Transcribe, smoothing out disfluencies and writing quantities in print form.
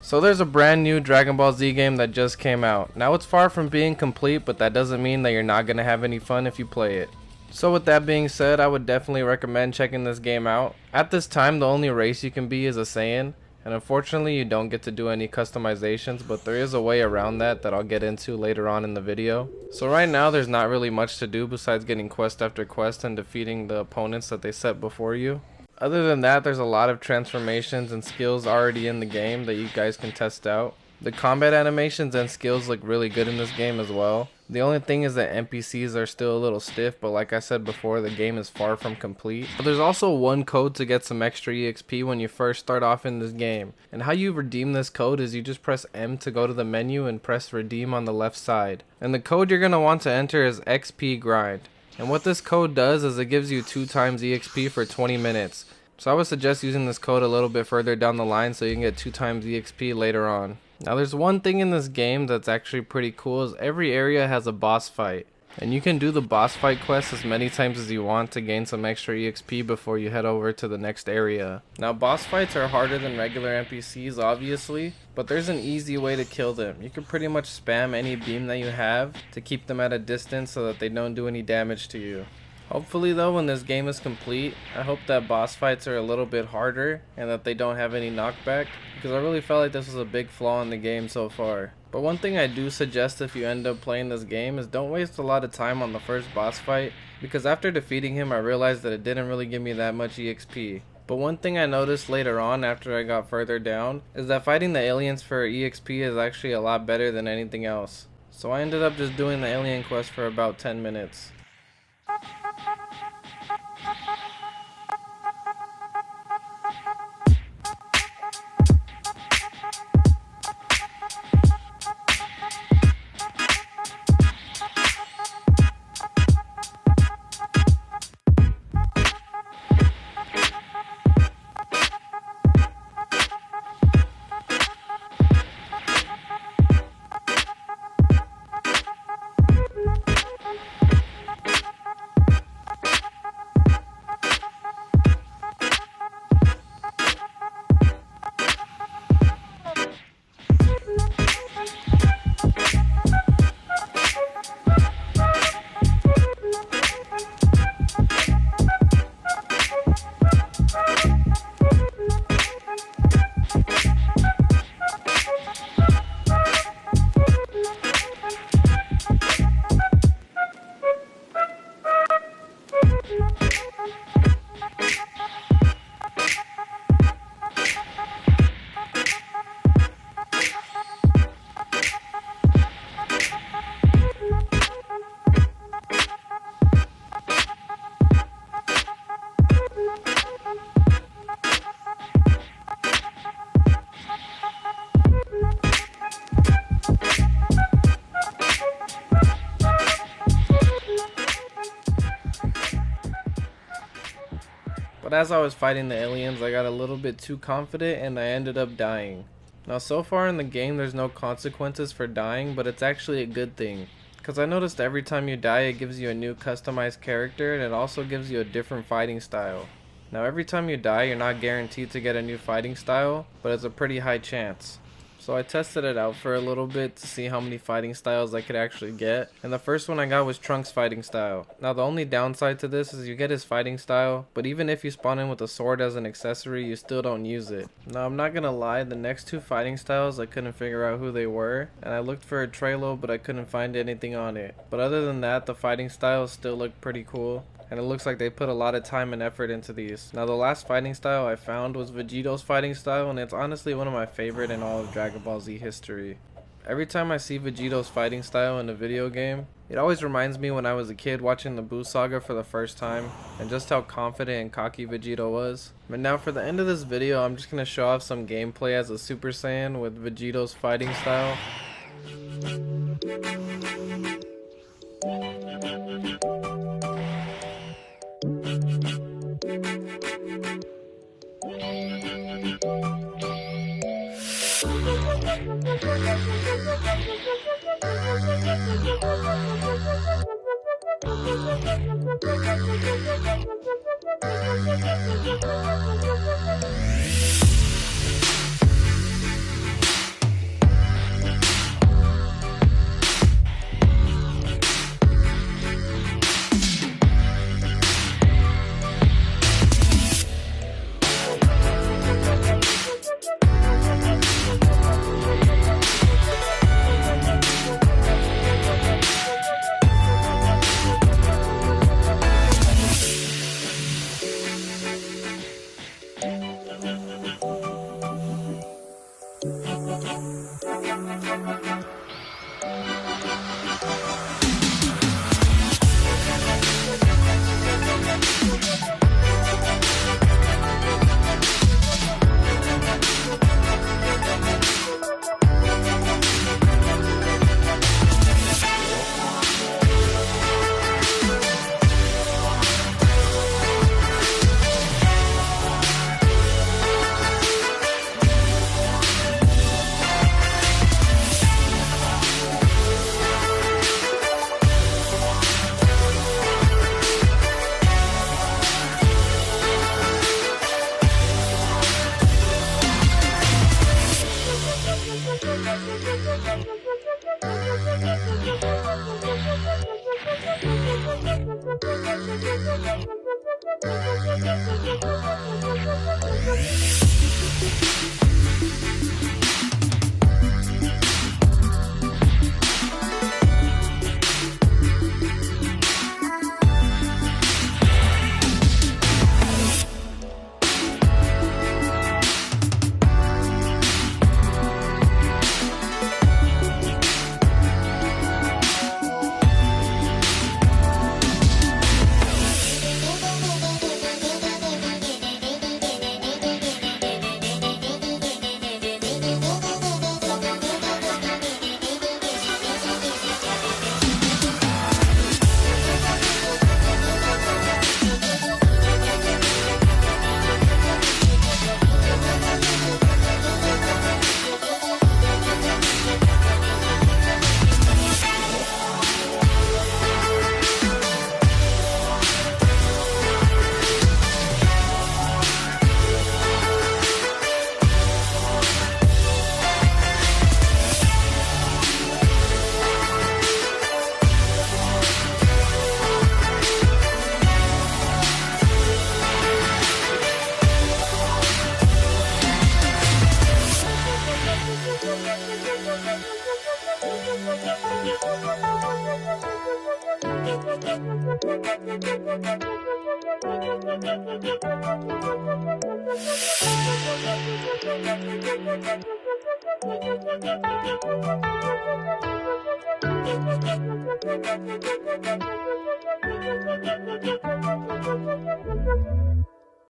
So there's a brand new Dragonballz Z game that just came out. Now it's far from being complete, but that doesn't mean that you're not going to have any fun if you play it. So with that being said, I would definitely recommend checking this game out. At this time, the only race you can be is a Saiyan, and unfortunately you don't get to do any customizations, but there is a way around that I'll get into later on in the video. So right now there's not really much to do besides getting quest after quest and defeating the opponents that they set before you. Other than that, there's a lot of transformations and skills already in the game that you guys can test out. The combat animations and skills look really good in this game as well. The only thing is that NPCs are still a little stiff, but like I said before, the game is far from complete. There's also one code to get some extra EXP when you first start off in this game. And how you redeem this code is you just press M to go to the menu and press redeem on the left side. And the code you're going to want to enter is XP grind. And what this code does is it gives you 2 times EXP for 20 minutes. So I would suggest using this code a little bit further down the line so you can get 2 times EXP later on. Now there's one thing in this game that's actually pretty cool is every area has a boss fight. And you can do the boss fight quest as many times as you want to gain some extra EXP before you head over to the next area. Now boss fights are harder than regular NPCs obviously, but there's an easy way to kill them. You can pretty much spam any beam that you have to keep them at a distance so that they don't do any damage to you. Hopefully though, when this game is complete, I hope that boss fights are a little bit harder and that they don't have any knockback, because I really felt like this was a big flaw in the game so far. But one thing I do suggest if you end up playing this game is don't waste a lot of time on the first boss fight, because after defeating him I realized that it didn't really give me that much EXP. But one thing I noticed later on after I got further down is that fighting the aliens for EXP is actually a lot better than anything else. So I ended up just doing the alien quest for about 10 minutes. But as I was fighting the aliens, I got a little bit too confident and I ended up dying. Now so far in the game there's no consequences for dying, but it's actually a good thing. Because I noticed every time you die it gives you a new customized character, and it also gives you a different fighting style. Now every time you die you're not guaranteed to get a new fighting style, but it's a pretty high chance. So I tested it out for a little bit to see how many fighting styles I could actually get, and the first one I got was Trunks' fighting style. Now the only downside to this is you get his fighting style, but even if you spawn in with a sword as an accessory you still don't use it. Now I'm not gonna lie, the next 2 fighting styles I couldn't figure out who they were, and I looked for a Trello but I couldn't find anything on it. But other than that, the fighting styles still look pretty cool, and it looks like they put a lot of time and effort into these. Now the last fighting style I found was Vegito's fighting style, and it's honestly one of my favorite in all of Dragonballz Z history. Every time I see Vegito's fighting style in a video game, it always reminds me when I was a kid watching the Buu Saga for the first time, and just how confident and cocky Vegito was. But now for the end of this video, I'm just going to show off some gameplay as a Super Saiyan with Vegito's fighting style.